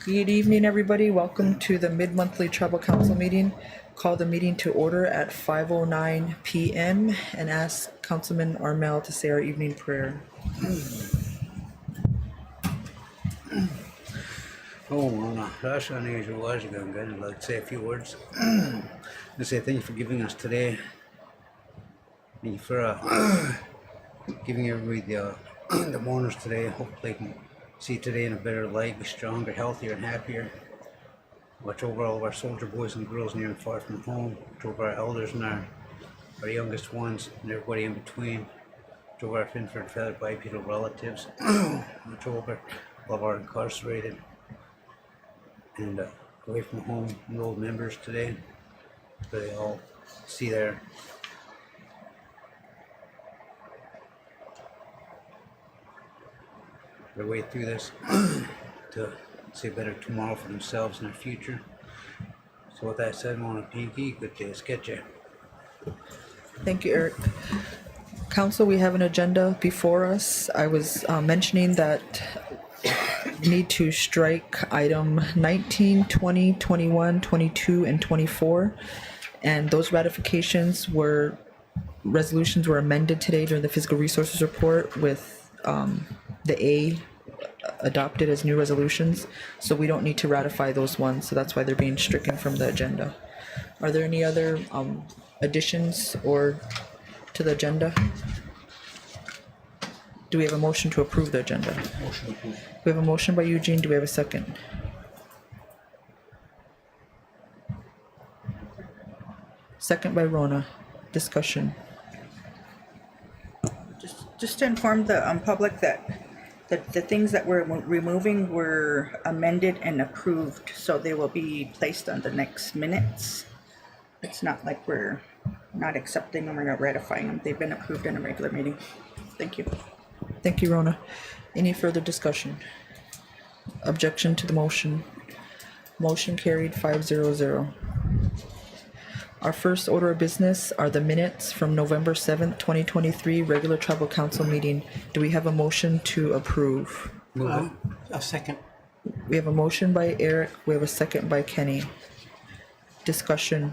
Good evening, everybody. Welcome to the mid-monthly Tribal Council meeting. Call the meeting to order at 5:09 p.m. and ask Councilman Armel to say our evening prayer. Last unusual was going good. I'd like to say a few words. To say thank you for giving us today. Thank you for giving everybody the mourners today. Hopefully they can see today in a better light, be stronger, healthier, and happier. Watch over all of our soldier boys and girls near and far from home. Watch over our elders and our youngest ones and everybody in between. Watch over our Finford feathered bipedal relatives. Watch over all of our incarcerated and away from home enrolled members today, so they all see their way through this to see a better tomorrow for themselves and their future. So with that said, I want to pinky, good day, sketch you. Thank you, Eric. Council, we have an agenda before us. I was mentioning that need to strike item 19, 20, 21, 22, and 24. And those resolutions were amended today during the fiscal resources report with the A adopted as new resolutions. So we don't need to ratify those ones. So that's why they're being stricken from the agenda. Are there any other additions or to the agenda? Do we have a motion to approve the agenda? Motion approved. We have a motion by Eugene. Do we have a second? Second by Rona. Discussion. Just to inform the public that the things that we're removing were amended and approved, so they will be placed on the next minutes. It's not like we're not accepting them or not ratifying them. They've been approved in a regular meeting. Thank you. Thank you, Rona. Any further discussion? Objection to the motion? Motion carried 5-0-0. Our first order of business are the minutes from November 7th, 2023, regular tribal council meeting. Do we have a motion to approve? Move A second. We have a motion by Eric. We have a second by Kenny. Discussion.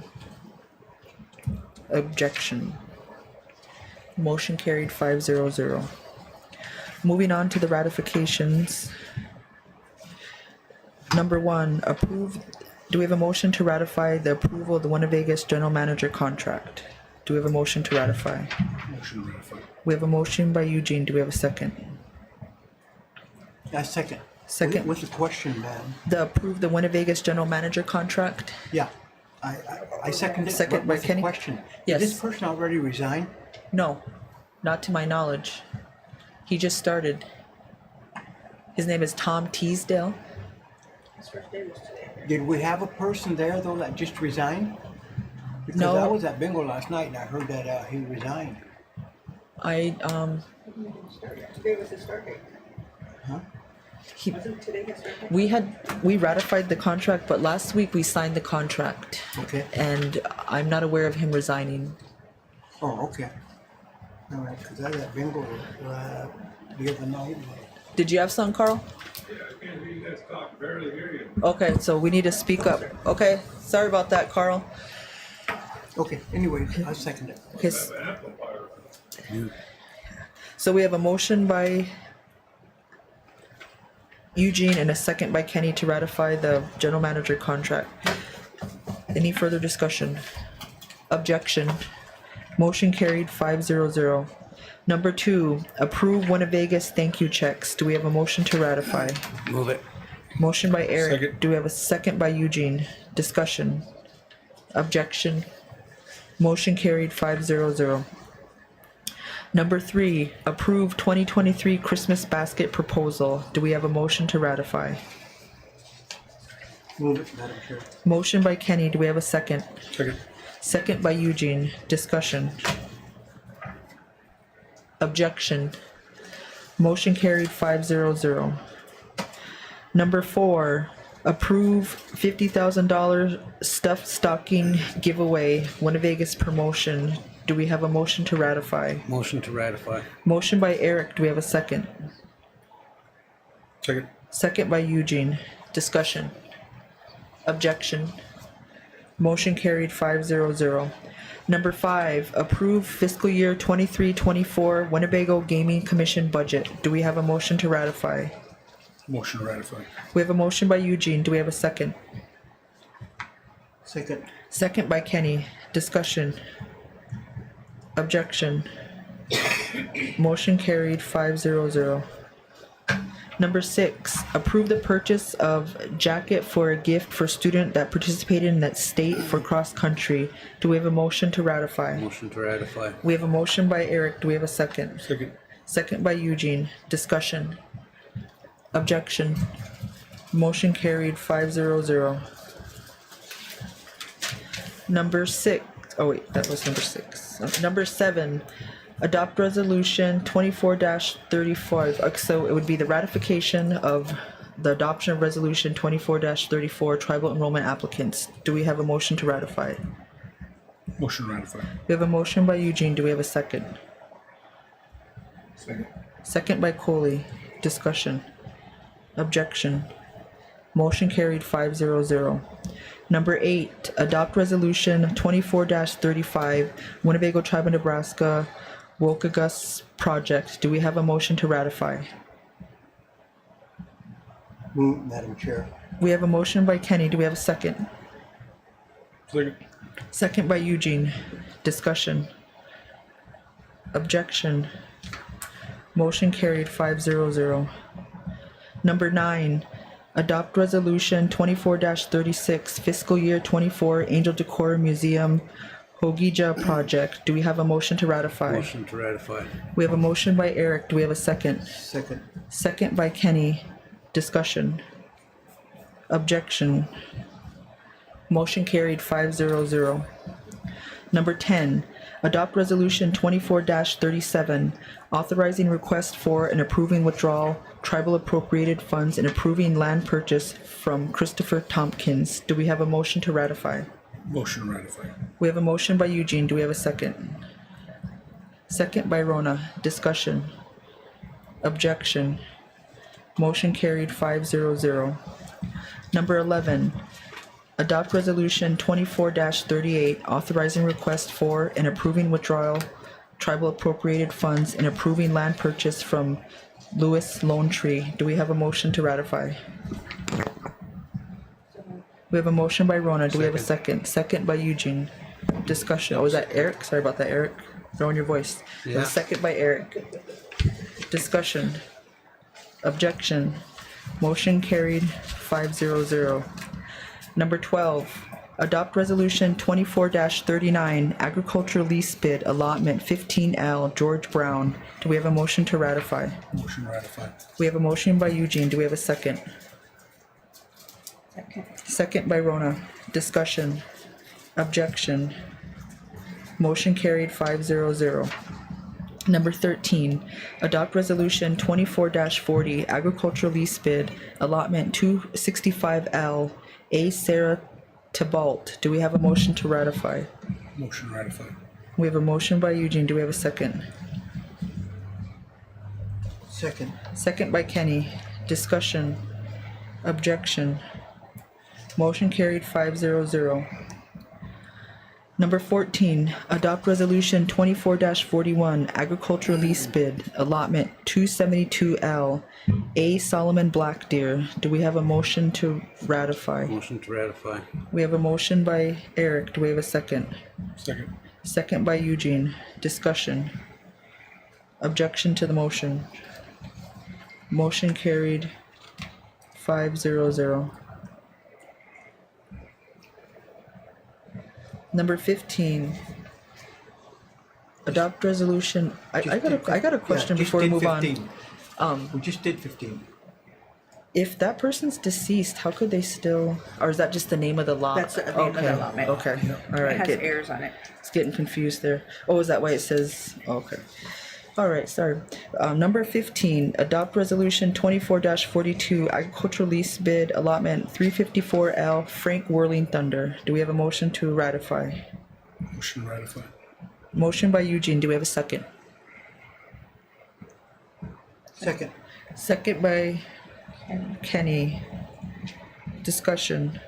Objection. Motion carried 5-0-0. Moving on to the ratifications. Number one, approve. Do we have a motion to ratify the approval of the Winnebago general manager contract? Do we have a motion to ratify? Motion ratified. We have a motion by Eugene. Do we have a second? A second. Second. What's the question, man? The approve the Winnebago general manager contract? Yeah, I second it. Second by What's the Kenny? question? Yes. Did this person already resign? No, not to my knowledge. He just started. His name is Tom Teasdale. His first day was today. Did we have a person there though that just resigned? Because No. I was at bingo last night and I heard that he resigned. I Today was his start date. Huh? Wasn't today his start date? we ratified the contract, but last week we signed the contract. Okay. And I'm not aware of him resigning. Oh, okay. All right, because I was at bingo the other night. Did you have some, Carl? Yeah, I can't hear you guys talk, barely hear you. Okay, so we need to speak up. Okay, sorry about that, Carl. Okay, anyway, I second it. Okay, I have an amplifier. so we have a motion by Eugene and a second by Kenny to ratify the general manager contract. Any further discussion? Objection. Motion carried 5-0-0. Number two, approve Winnebago's thank you checks. Do we have a motion to ratify? Move it. Motion by Eric. Second. Do we have a second by Eugene? Discussion. Objection. Motion carried 5-0-0. Number three, approve 2023 Christmas basket proposal. Do we have a motion to ratify? Move it, Madam Chair. Motion by Kenny. Do we have a second? Second. Second by Eugene. Discussion. Objection. Motion carried 5-0-0. Number four, approve $50,000 stuffed stocking giveaway, Winnebago's promotion. Do we have a motion to ratify? Motion to ratify. Motion by Eric. Do we have a second? Second. Second by Eugene. Discussion. Objection. Motion carried 500. Number 5, approve fiscal year 23-24 Winnebago Gaming Commission budget. Do we have a motion to ratify? Motion to ratify. We have a motion by Eugene. Do we have a second? Second. Second by Kenny. Discussion. Objection. Motion carried 500. Number 6, approve the purchase of jacket for a gift for student that participated in that state for cross country. Do we have a motion to ratify? Motion to ratify. We have a motion by Eric. Do we have a second? Second. Second by Eugene. Discussion. Objection. Motion carried 500. Number 6. Oh wait, that was number 6. Number 7. Adopt resolution 24-35. So it would be the ratification of the adoption of resolution 24-34 tribal enrollment applicants. Do we have a motion to ratify? Motion to ratify. We have a motion by Eugene. Do we have a second? Second. Second by Coley. Discussion. Objection. Motion carried 500. Number 8, adopt resolution 24-35 Winnebago Tribe of Nebraska Wokagus project. Do we have a motion to ratify? Move, Madam Chair. We have a motion by Kenny. Do we have a second? Second. Second by Eugene. Discussion. Objection. Motion carried 500. Number 9, adopt resolution 24-36 fiscal year 24 Angel Decor Museum Hogija project. Do we have a motion to ratify? Motion to ratify. We have a motion by Eric. Do we have a second? Second. Second by Kenny. Discussion. Objection. Motion carried 500. Number 10, adopt resolution 24-37 authorizing request for and approving withdrawal tribal appropriated funds and approving land purchase from Christopher Tompkins. Do we have a motion to ratify? Motion to ratify. We have a motion by Eugene. Do we have a second? Second by Rona. Discussion. Objection. Motion carried 500. Number 11, adopt resolution 24-38 authorizing request for and approving withdrawal tribal appropriated funds and approving land purchase from Lewis Lone Tree. Do we have a motion to ratify? We have a motion by Rona. Do we have a second? Second by Eugene. Discussion. Oh, was that Eric? Sorry about that, Eric. Throwing your voice. Yeah. Second by Eric. Discussion. Objection. Motion carried 500. Number 12, adopt resolution 24-39 agriculture lease bid allotment 15L George Brown. Do we have a motion to ratify? Motion to ratify. We have a motion by Eugene. Do we have a second? Second. Second by Rona. Discussion. Objection. Motion carried 500. Number 13, adopt resolution 24-40 agricultural lease bid allotment 265L A Sarah Tybalt. Do we have a motion to ratify? Motion to ratify. We have a motion by Eugene. Do we have a second? Second. Second by Kenny. Discussion. Objection. Motion carried 500. Number 14, adopt resolution 24-41 agricultural lease bid allotment 272L A Solomon Black Deer. Do we have a motion to ratify? Motion to ratify. We have a motion by Eric. Do we have a second? Second. Second by Eugene. Discussion. Objection to the motion. Motion carried 500. Number 15, adopt resolution. I got a question before we move on. We just did 15. If that person's deceased, how could they still, or is that just the name of the lot? That's the name of the allotment. Okay, all It right, has heirs on it. it's getting confused there. Oh, is that why it says, okay. All right, sorry. Number 15, adopt resolution 24-42 agricultural lease bid allotment 354L Frank Whirling Thunder. Do we have a motion to ratify? Motion to ratify. Motion by Eugene. Do we have a second? Second. Second by Kenny. Discussion.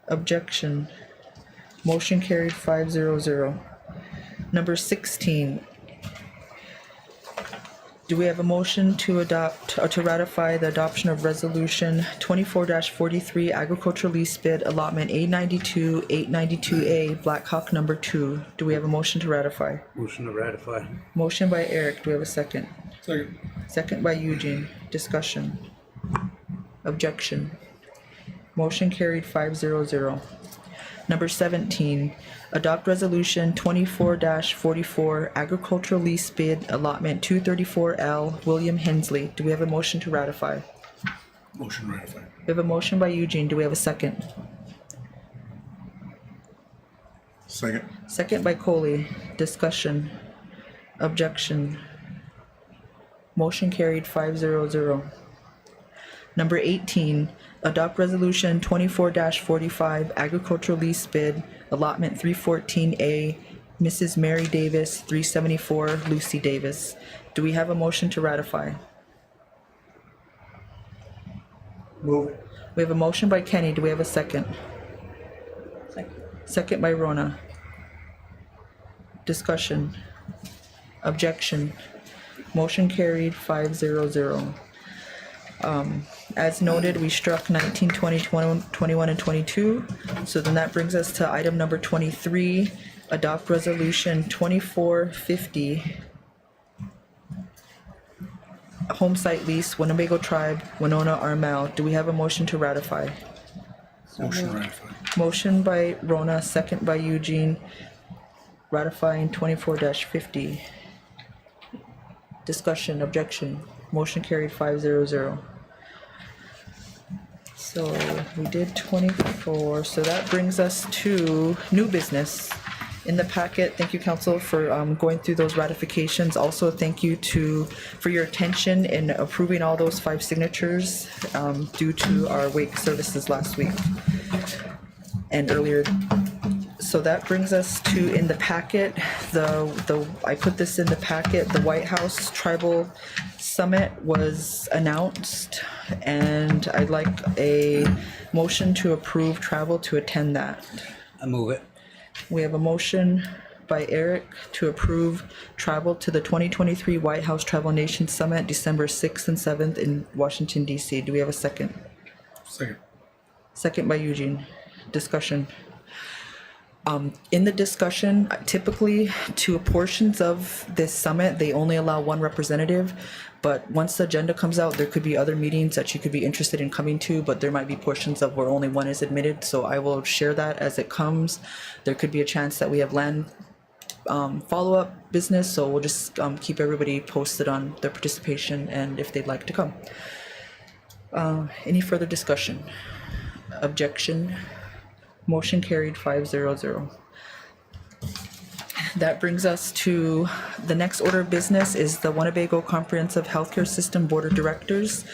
Objection. Motion carried 500. Number 16. Do we have a motion to adopt, or to ratify the adoption of resolution 24-43 agricultural lease bid allotment A92, 892A, Black Hawk number 2? Do we have a motion to ratify? Motion to ratify. Motion by Eric. Do we have a second? Second. Second by Eugene. Discussion. Objection. Motion carried 500. Number 17, adopt resolution 24-44 agricultural lease bid allotment 234L, William Hensley. Do we have a motion to ratify? Motion ratified. We have a motion by Eugene. Do we have a second? Second. Second by Coley. Discussion. Objection. Motion carried 500. Number 18, adopt resolution 24-45 agricultural lease bid allotment 314A, Mrs. Mary Davis, 374 Lucy Davis. Do we have a motion to ratify? Move it. We have a motion by Kenny. Do we have a second? Second. Second by Rona. Discussion. Objection. Motion carried 500. As noted, we struck 19, 20, 21, and 22. So then that brings us to item number 23, adopt resolution 2450, home site lease, Winnebago Tribe, Winona Armel. Do we have a motion to ratify? Motion ratified. Motion by Rona, second by Eugene, ratifying 24-50. Discussion, objection, motion carried 500. So we did 24, so that brings us to new business. In the packet, thank you, council, for going through those ratifications. Also, thank you for your attention in approving all those 5 signatures due to our wake services last week and earlier. So that brings us to, in the packet, I put this in the packet, the White House Tribal Summit was announced, and I'd like a motion to approve travel to attend that. I move it. We have a motion by Eric to approve travel to the 2023 White House Travel Nation Summit, December 6th and 7th in Washington, D.C. Do we have a second? Second. Second by Eugene. Discussion. In the discussion, typically to portions of this summit, they only allow 1 representative. But once the agenda comes out, there could be other meetings that you could be interested in coming to, but there might be portions of where only 1 is admitted. So I will share that as it comes. There could be a chance that we have land follow-up business, so we'll just keep everybody posted on their participation and if they'd like to come. Any further discussion? Objection? Motion carried 500. That brings us to the next order of business is the Winnebago Comprehensive Healthcare System Board of Directors.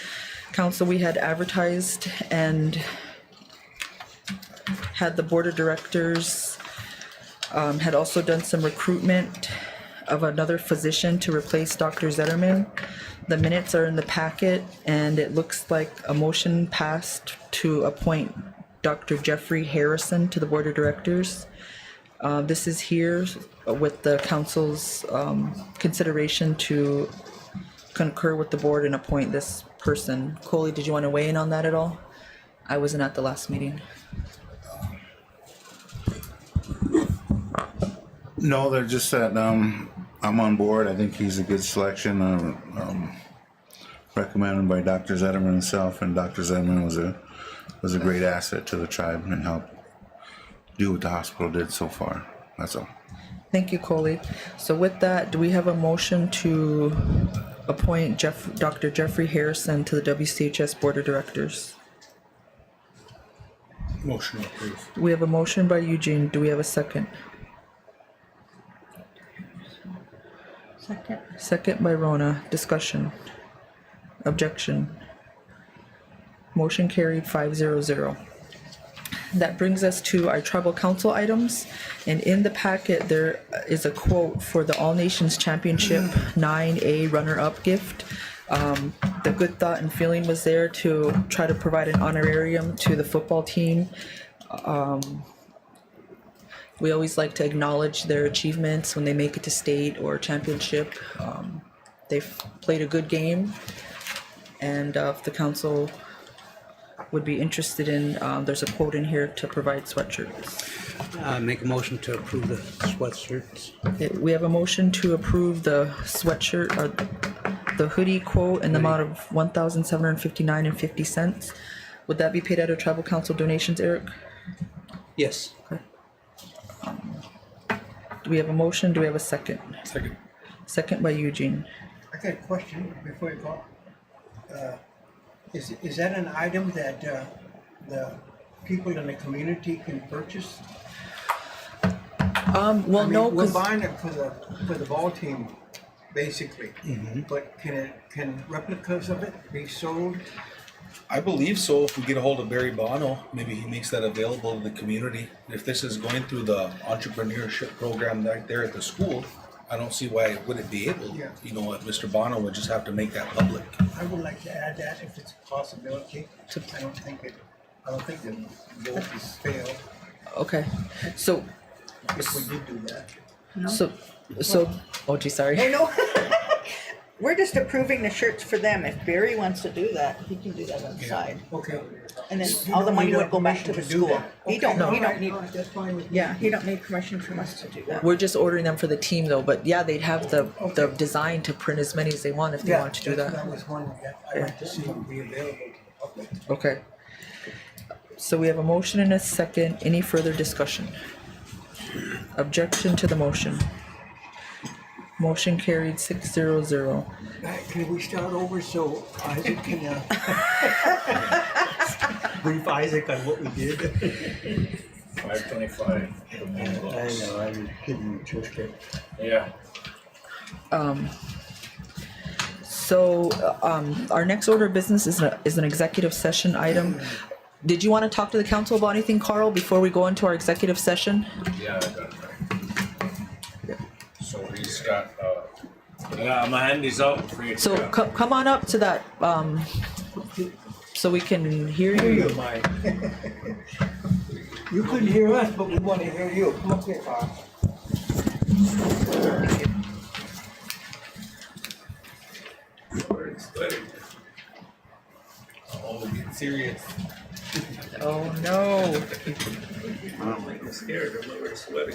Council, we had advertised and had the Board of Directors had also done some recruitment of another physician to replace Dr. Zetterman. The minutes are in the packet, and it looks like a motion passed to appoint Dr. Jeffrey Harrison to the Board of Directors. This is here with the council's consideration to concur with the board and appoint this person. Coley, did you want to weigh in on that at all? I wasn't at the last meeting. No, they're just that I'm on board. I think he's a good selection. Recommended by Dr. Zetterman himself, and Dr. Zetterman was a great asset to the tribe and helped do what the hospital did so far. That's all. Thank you, Coley. So with that, do we have a motion to appoint Dr. Jeffrey Harrison to the WCHS Board of Directors? Motion approved. We have a motion by Eugene. Do we have a second? Second. Second by Rona. Discussion. Objection. Motion carried 500. That brings us to our tribal council items, and in the packet there is a quote for the All Nations Championship 9A runner-up gift. The good thought and feeling was there to try to provide an honorarium to the football team. We always like to acknowledge their achievements when they make it to state or championship. They've played a good game, and if the council would be interested in, there's a quote in here to provide sweatshirts. Make a motion to approve the sweatshirts. Okay, we have a motion to approve the sweatshirt, the hoodie quote in the amount of $1,759.50. Would that be paid out of tribal council donations, Eric? Yes. Do we have a motion? Do we have a second? Second. Second by Eugene. I got a question before you go. Is that an item that the people in the community can purchase? Well, I mean, no, we're because buying it for the ball team, basically. But can replicas of it be sold? I believe so. If we get a hold of Barry Bono, maybe he makes that available to the community. If this is going through the entrepreneurship program right there at the school, I don't see why it wouldn't be able. Yeah. You know, Mr. Bono would just have to make that public. I would like to add that if it's a possibility. I don't think the vote is failed okay. So, if we did do that. oh gee, sorry. Hey, no. We're just approving the shirts for them. If Barry wants to do that, he can do that on the side. Okay. And then You all the don't money need would go back to the permission to do school. that. He Okay, don't alright, need, alright, that's fine with me. yeah, he don't need permission from us to do that. We're just ordering them for the team though, but yeah, they'd have the design to print as many as they want if they Yeah, want to do that that. was one that I'd like to see be available to the public. Okay. So we have a motion and a second. Any further discussion? Objection to the motion. Motion carried 6-0-0. Can we start over so Isaac can brief Isaac on what we did? 525. I know, I was kidding, Tristan. Yeah. So, our next order of business is an executive session item. Did you want to talk to the council about anything, Carl, before we go into our executive session? Yeah, I got it right. So he's got, my handy's out for you. So come on up to that, so we can hear you. You couldn't hear us, but we want to hear you. Come up here, Carl. Oh, get serious. Oh, no. I'm scared, I'm over sweating.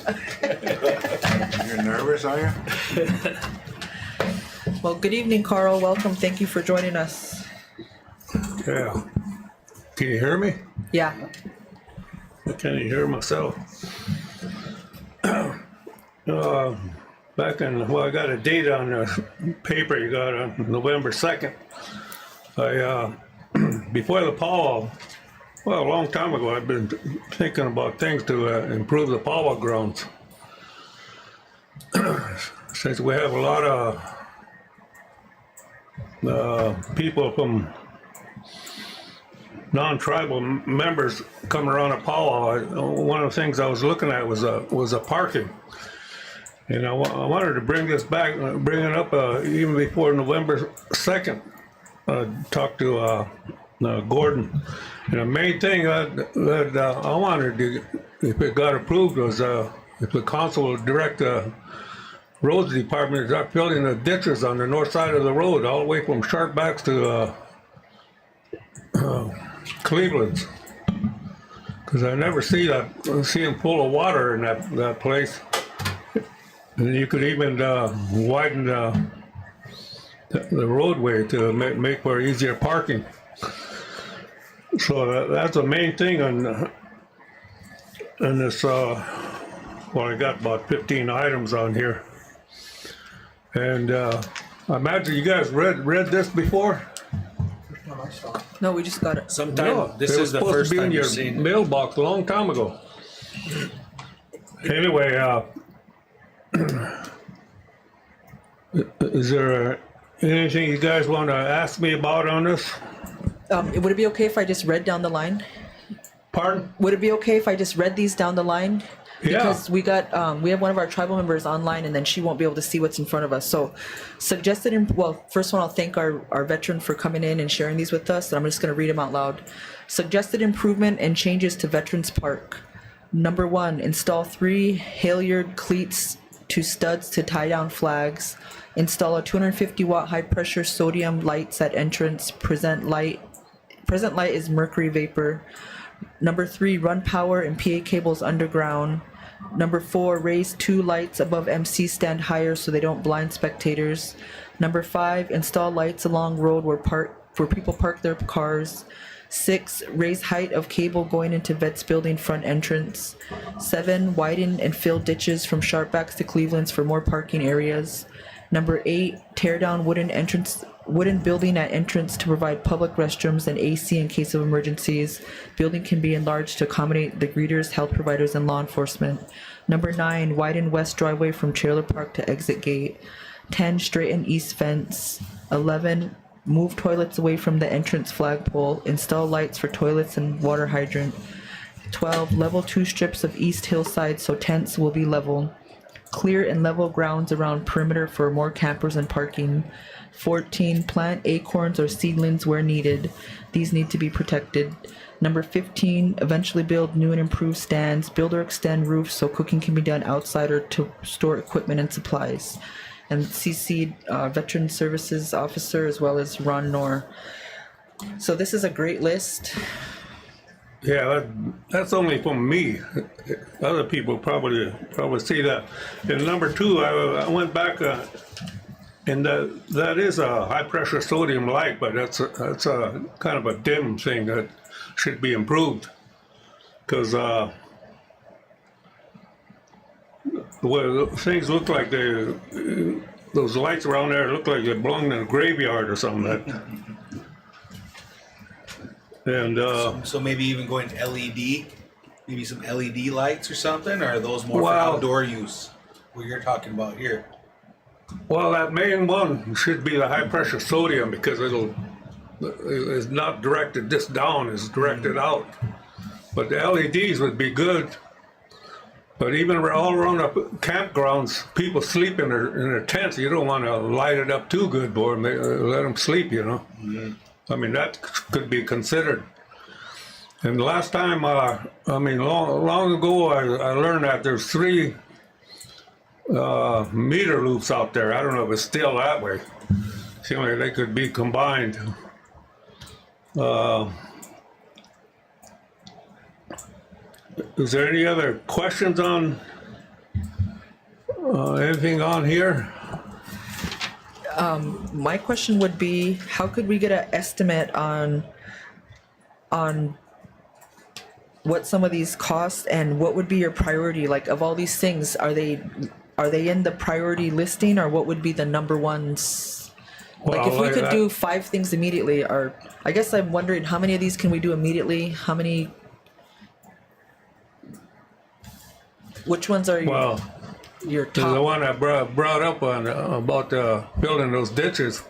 You're nervous, are you? Well, good evening, Carl. Welcome. Thank you for joining us. Yeah. Can you hear me? Yeah. I can't hear myself. Back in, well, I got a date on the paper you got on November 2nd. Before the powwow, well, a long time ago, I've been thinking about things to improve the powwow grounds. Since we have a lot of people from non-tribal members coming around a powwow, one of the things I was looking at was a parking. And I wanted to bring this back, bring it up even before November 2nd. Talk to Gordon. And the main thing that I wanted to, if it got approved, was if the council would direct the roads department to start filling the ditches on the north side of the road, all the way from Sharpbacks to Cleveland's. Because I never see them full of water in that place. And you could even widen the roadway to make for easier parking. So that's the main thing on this. Well, I got about 15 items on here, and I imagine you guys read this before. No, we just got it. Sometime, this It was is the supposed first to be time in your you've seen it. mailbox a long time ago. Anyway, is there anything you guys want to ask me about on this? Would it be okay if I just read down the line? Pardon? Would it be okay if I just read these down the line? Because we have one of our tribal members online, and then she won't be able to see what's in front of us. So first one, I'll thank our veteran for coming in and sharing these with us, and I'm just gonna read them out loud. Suggested improvement and changes to Veterans Park. Number 1, install 3 halyard cleats to studs to tie down flags. Install a 250 watt high pressure sodium lights at entrance. Present light is mercury vapor. Number 3, run power and PA cables underground. Number 4, raise 2 lights above MC stand higher so they don't blind spectators. Number 5, install lights along road where people park their cars. 6, raise height of cable going into Vets building front entrance. 7, widen and fill ditches from Sharpbacks to Cleveland's for more parking areas. Number 8, tear down wooden building at entrance to provide public restrooms and AC in case of emergencies. Building can be enlarged to accommodate the greeters, health providers, and law enforcement. Number 9, widen west driveway from trailer park to exit gate. 10, straighten east fence. 11, move toilets away from the entrance flagpole. Install lights for toilets and water hydrant. 12, level 2 strips of east hillside so tents will be level. Clear and level grounds around perimeter for more campers and parking. 14, plant acorns or seedlings where needed. These need to be protected. Number 15, eventually build new and improved stands. Build or extend roofs so cooking can be done outside or to store equipment and supplies. And CC Veteran Services Officer as well as Ron Knorr. So this is a great list. Yeah, that's only from me. Other people probably see that. And number 2, I went back, and that is a high pressure sodium light, but that's a kind of a dim thing that should be improved, because things look like those lights around there look like they belong in a graveyard or something. And So maybe even going to LED, maybe some LED lights or something, or are those more for Well- outdoor use? What you're talking about here? well, that main one should be the high pressure sodium, because it's not directed this down, it's directed out. But the LEDs would be good. But even all around the campgrounds, people sleep in their tents. You don't want to light it up too good for them. Let them sleep, you know. Mm-hmm. I mean, that could be considered. And the last time, long ago, I learned that there's 3 meter loops out there. I don't know if it's still that way. Seems like they could be combined. Is there any other questions on anything on here? My question would be, how could we get an estimate on what some of these cost, and what would be your priority? Like, of all these things, are they in the priority listing, or what would be the number ones? Like, if we could do 5 things immediately, or I guess I'm wondering, how many of these can we do immediately? How many? Which ones are your top? The one I brought up on about building those ditches.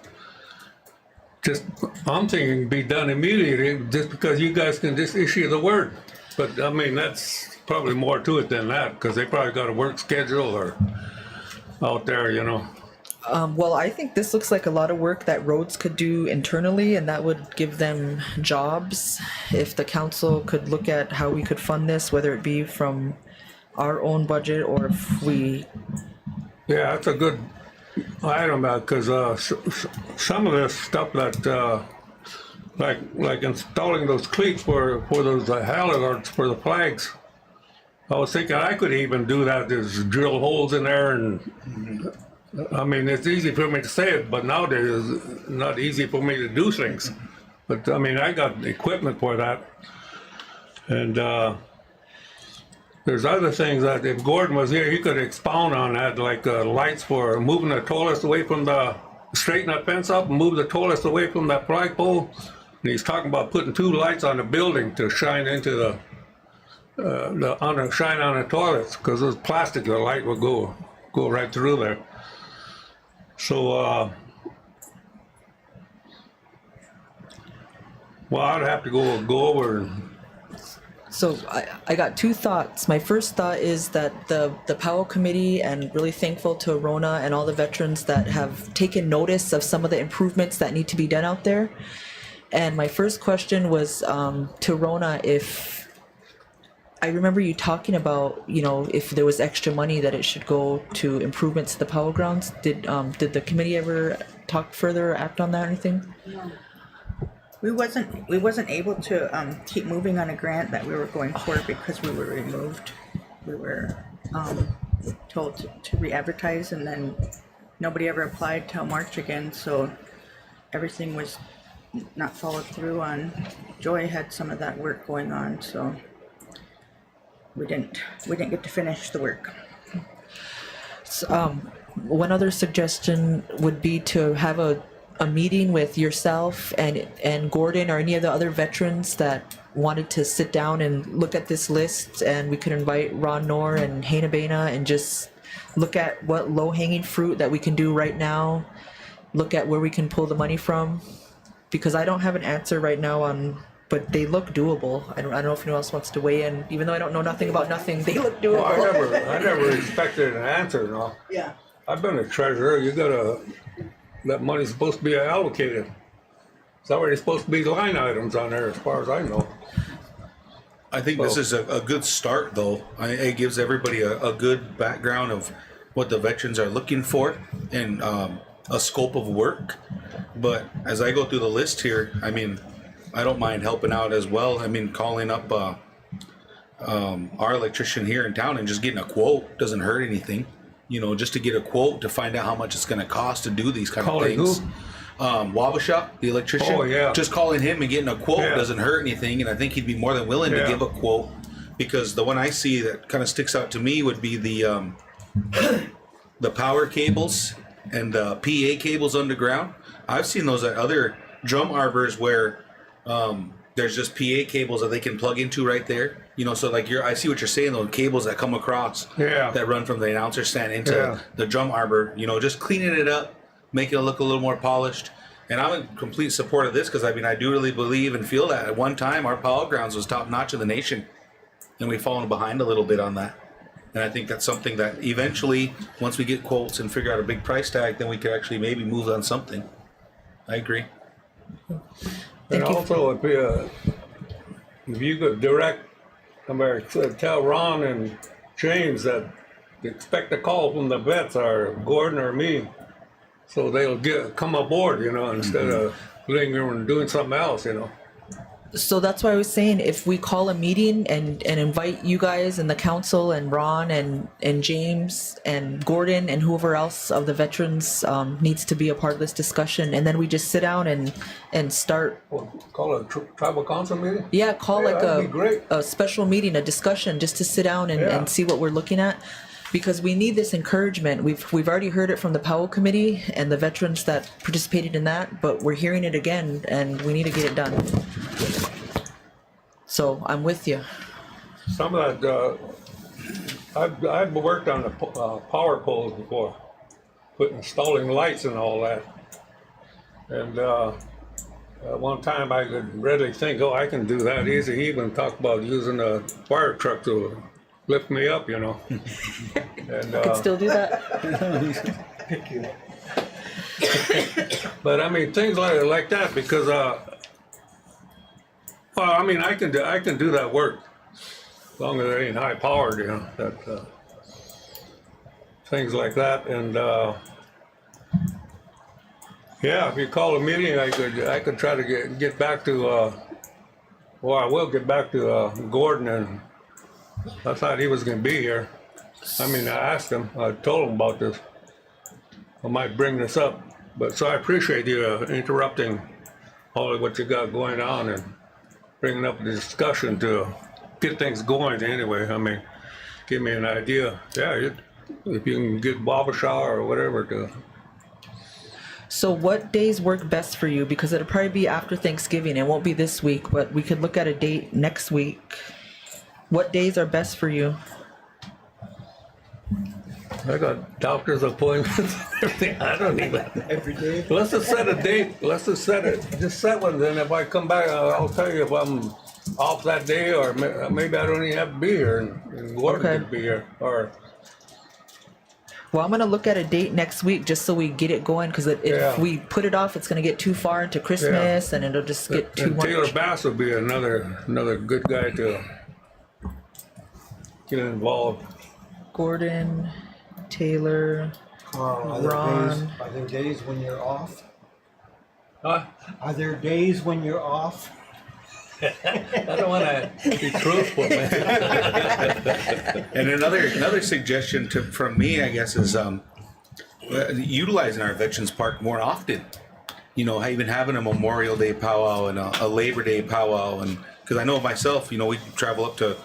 Just, I'm thinking be done immediately, just because you guys can just issue the word. But I mean, that's probably more to it than that, because they probably got a work schedule or out there, you know. Well, I think this looks like a lot of work that roads could do internally, and that would give them jobs. If the council could look at how we could fund this, whether it be from our own budget or if we... Yeah, that's a good item, because some of this stuff that, like installing those cleats for those halyards for the flags, I was thinking I could even do that. There's drill holes in there, and I mean, it's easy for me to say it, but nowadays it's not easy for me to do things. But I mean, I got equipment for that, and there's other things that if Gordon was here, he could expound on that, like lights for moving the toilets away from straighten that fence up and move the toilets away from that flagpole. And he's talking about putting 2 lights on the building to shine into shine on the toilets, because it's plastic, the light will go right through there. So, well, I'd have to go over and So I got two thoughts. My first thought is that the Powell Committee, and really thankful to Rona and all the veterans that have taken notice of some of the improvements that need to be done out there. And my first question was to Rona, if I remember you talking about, you know, if there was extra money that it should go to improvements to the Powell grounds. Did the committee ever talk further or act on that or anything? We wasn't able to keep moving on a grant that we were going for because we were removed. We were told to re-advertise, and then nobody ever applied till March again, so everything was not followed through on. Joy had some of that work going on, so we didn't get to finish the work. One other suggestion would be to have a meeting with yourself and Gordon or any of the other veterans that wanted to sit down and look at this list, and we could invite Ron Knorr and Hana Bena and just look at what low-hanging fruit that we can do right now, look at where we can pull the money from, because I don't have an answer right now on, but they look doable. I don't know if anyone else wants to weigh in, even though I don't know nothing about nothing, they look doable. Well, I never expected an answer, you know. Yeah. I've been a treasurer, you gotta, that money's supposed to be allocated. It's already supposed to be line items on there as far as I know. I think this is a good start, though. It gives everybody a good background of what the veterans are looking for and a scope of work. But as I go through the list here, I mean, I don't mind helping out as well. I mean, calling up our electrician here in town and just getting a quote doesn't hurt anything. You know, just to get a quote to find out how much it's going to cost to do these kind of Calling things. who? Wabasha, the electrician. Oh, yeah. Just calling him and getting a quote doesn't hurt anything, and I think he'd be more than willing to give a quote, because the one I see that kind of sticks out to me would be the power cables and the PA cables underground. I've seen those at other drum arbors where there's just PA cables that they can plug into right there. You know, so like I see what you're saying, those cables that come across that run from the announcer stand into the drum arbor, you know, just cleaning it up, making it look a little more polished. And I'm in complete support of this, because I mean, I do really believe and feel that at one time our Powell grounds was top notch in the nation, and we've fallen behind a little bit on that. And I think that's something that eventually, once we get quotes and figure out a big price tag, then we could actually maybe move on something. I agree. And also, if you could direct, tell Ron and James that expect a call from the vets, or Gordon or me, so they'll come aboard, you know, instead of lingering and doing something else, you know. So that's why I was saying, if we call a meeting and invite you guys and the council and Ron and James and Gordon and whoever else of the veterans needs to be a part of this discussion, and then we just sit down and start. Call a tribal council meeting? Yeah, call like that'd be great. a special meeting, a discussion, just to sit down and see what we're looking at. Because we need this encouragement. We've already heard it from the Powell Committee and the veterans that participated in that, but we're hearing it again, and we need to get it done. So I'm with you. Some of that, I've worked on the power poles before, installing lights and all that. And at one time I could readily think, oh, I can do that easy. He even talked about using a fire truck to lift me up, you know. And Could still do that. but I mean, things like that, because well, I mean, I can do that work as long as it ain't high powered, you know. That things like that, and yeah, if you call a meeting, I could try to get back to well, I will get back to Gordon, and I thought he was going to be here. I mean, I asked him, I told him about this. I might bring this up, but so I appreciate you interrupting all of what you got going on and bringing up the discussion to get things going anyway. I mean, give me an idea. Yeah, if you can get Wabasha or whatever to. So what days work best for you? Because it'll probably be after Thanksgiving. It won't be this week, but we could look at a date next week. What days are best for you? I got doctor's appointments and everything. I don't even. Every day? Let's just set a date. Let's just set it. Just set one. Then if I come back, I'll tell you if I'm off that day, or maybe I don't even have to be here, and Gordon Okay. could be here, or Well, I'm gonna look at a date next week just so we get it going, because if Yeah. we put it off, it's gonna get too far into Christmas and it'll just get too and Taylor much. Bass will be another good guy to get involved. Gordon, Taylor, Carl, Ron. are there days when you're off? Huh? Are there days when you're off? I don't want to be truthful, man. And another suggestion from me, I guess, is utilizing our Veterans Park more often. You know, even having a Memorial Day powwow and a Labor Day powwow, and because I know myself, you know, we travel up to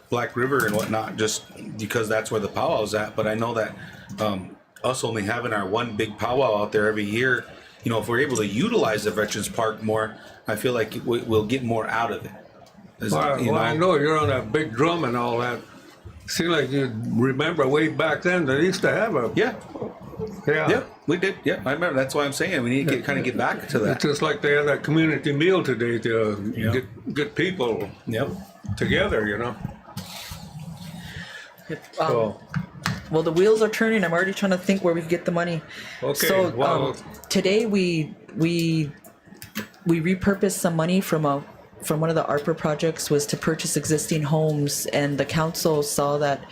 Black River and whatnot just because that's where the powwow's at. But I know that us only having our one big powwow out there every year, you know, if we're able to utilize the Veterans Park more, I feel like we'll get more out of it. Well, I know you're on that big drum and all that. Seems like you remember way back then they used to have a Yeah, yeah. we did. Yeah, I remember. That's why I'm saying we need to kind of get back to It's that. just like they had that community meal today to Yeah. get people Yep. together, you know. So Well, the wheels are turning. I'm already trying to think where we can get the money. Okay, So well- today we repurposed some money from one of the ARPA projects was to purchase existing homes, and the council saw that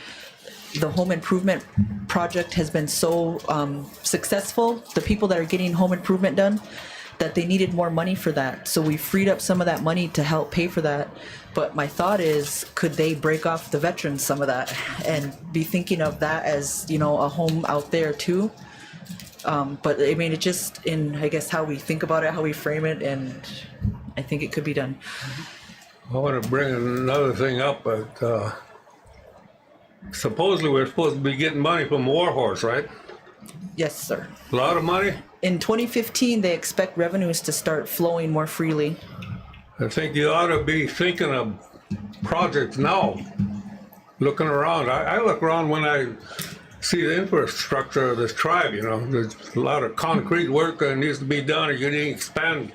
the home improvement project has been so successful. The people that are getting home improvement done, that they needed more money for that. So we freed up some of that money to help pay for that. But my thought is, could they break off the veterans some of that and be thinking of that as, you know, a home out there too? But I mean, it just I guess how we think about it, how we frame it, and I think it could be done. I want to bring another thing up, but supposedly we're supposed to be getting money from Warhorse, right? Yes, sir. A lot of money. In 2015, they expect revenues to start flowing more freely. I think you ought to be thinking of projects now. Looking around, I look around when I see the infrastructure of this tribe. You know, there's a lot of concrete work that needs to be done. You need to expand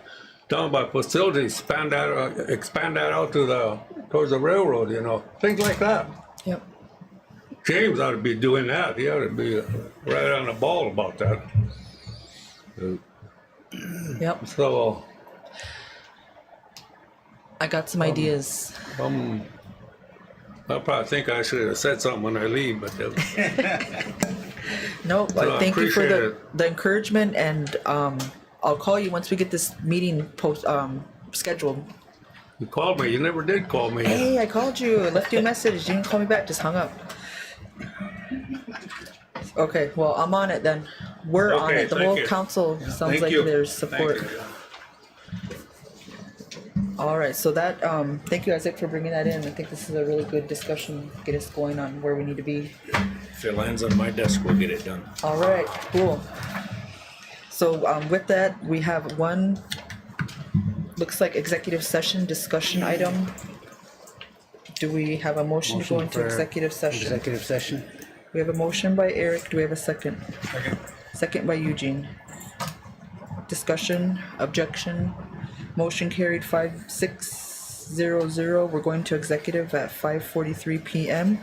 down by facilities, expand that out towards the railroad. You know, things like that. Yep. James ought to be doing that. He ought to be right on the ball about that. Yep. So I got some ideas. I probably think I should have said something when I leave, but Nope. So I Thank you for appreciate the encouragement, and I'll call you once we get this meeting scheduled. you called me. You never did call me. Hey, I called you. I left you a message. You didn't call me back. Just hung up. Okay. Well, I'm on it then. We're on Okay, it. The thank whole you. council sounds Thank like you. there's support. Thank you. All right. So that thank you, Isaac, for bringing that in. I think this is a really good discussion. Get us going on where we need to be. If it lands on my desk, we'll get it done. All right, cool. So with that, we have one, looks like executive session discussion item. Do we have a motion to go into for executive session? Executive session. We have a motion by Eric. Do we have a second? Second by Eugene. Discussion, objection, motion carried 5-6-0-0. We're going to executive at 5:43 p.m.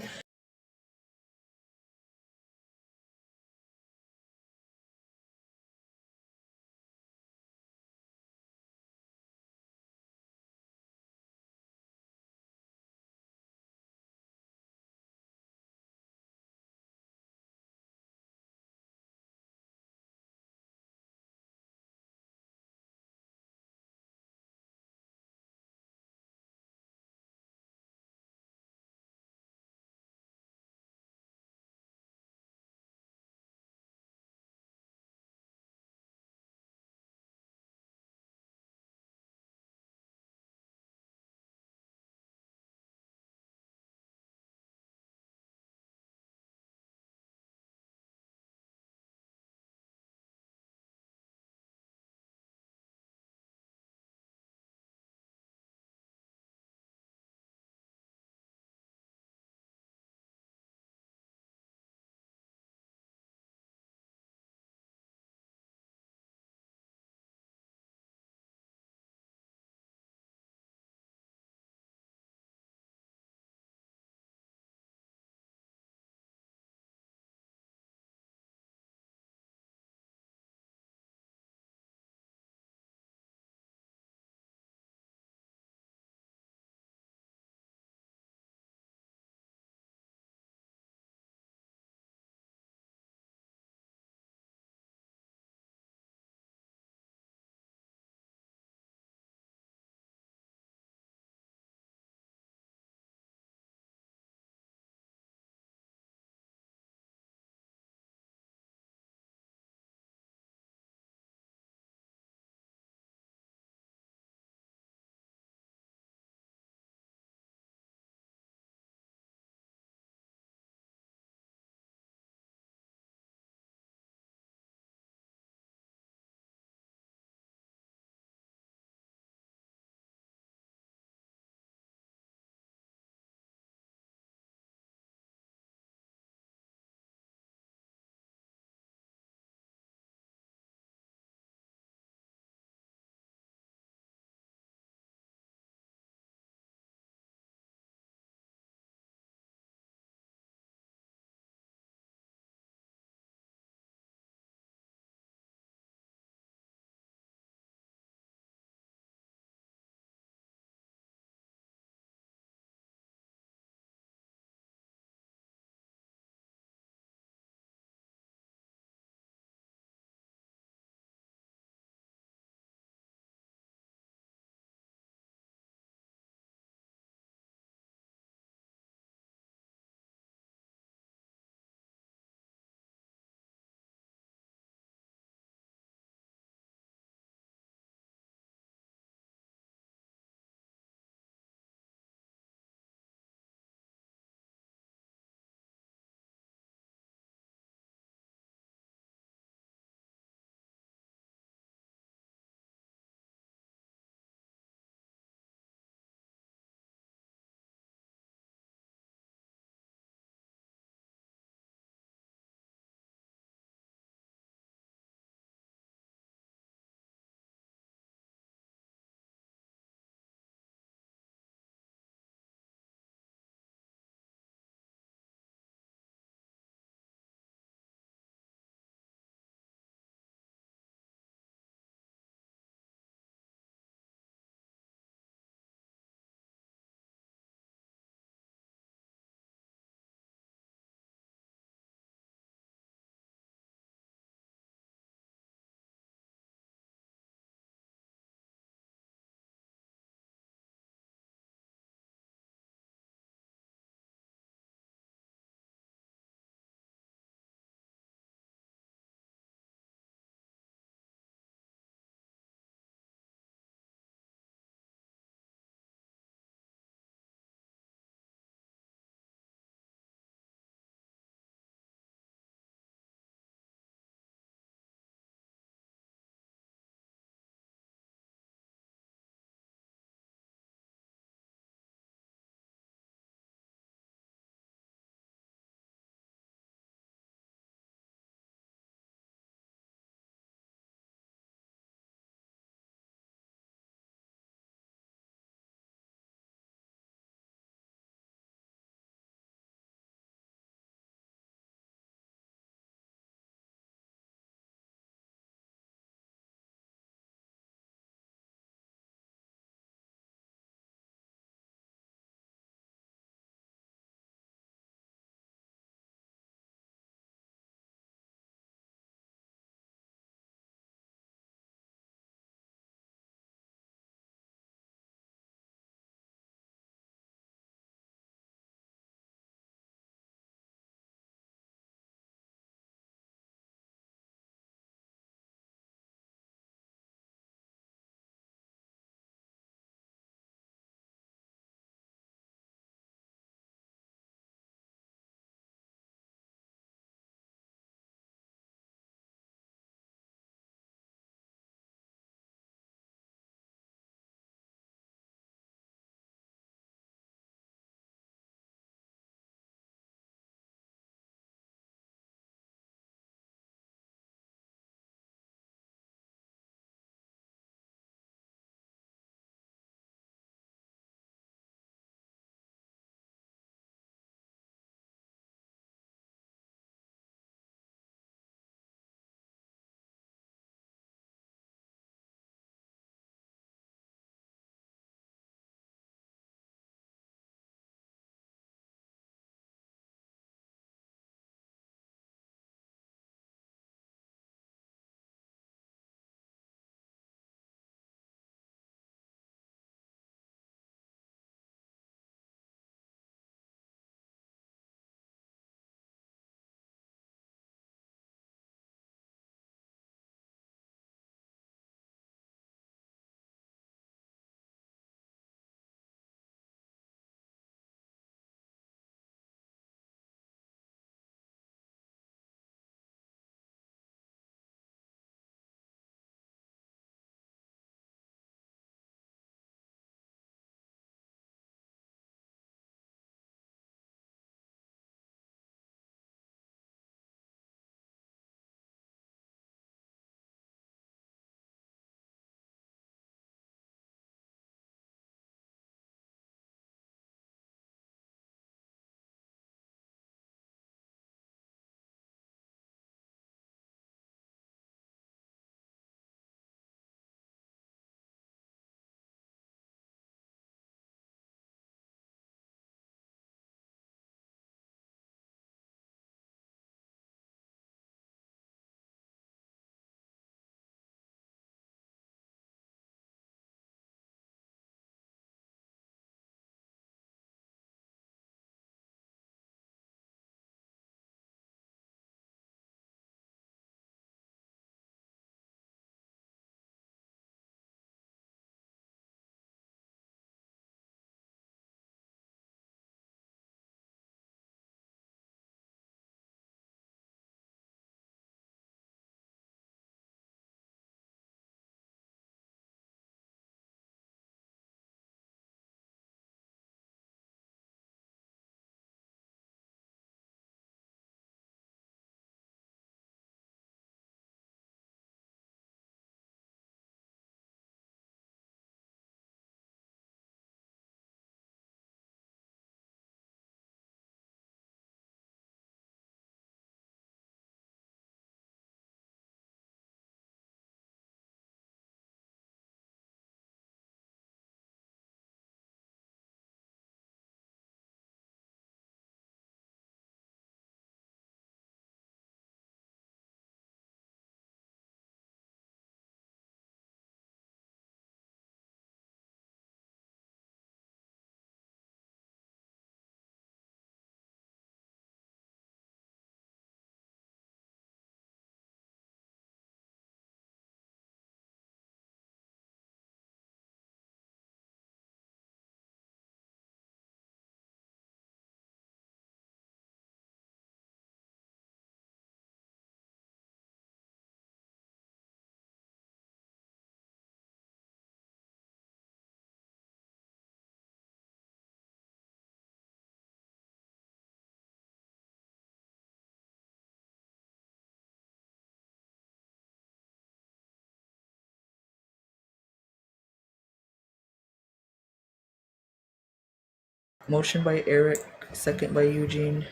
Motion by Eric, second by Eugene.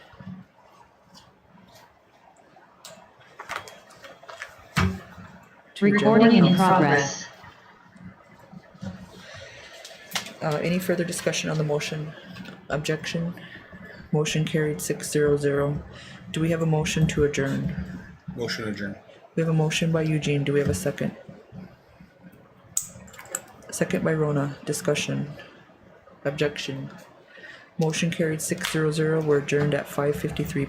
To Recording adjourn. in progress. Any further discussion on the motion? Objection? Motion carried 6-0. Do we have a motion to adjourn? Motion adjourned. We have a motion by Eugene. Do we have a second? Second by Rona. Discussion. Objection. Motion carried 6-0. We're adjourned at 5:53 p.m.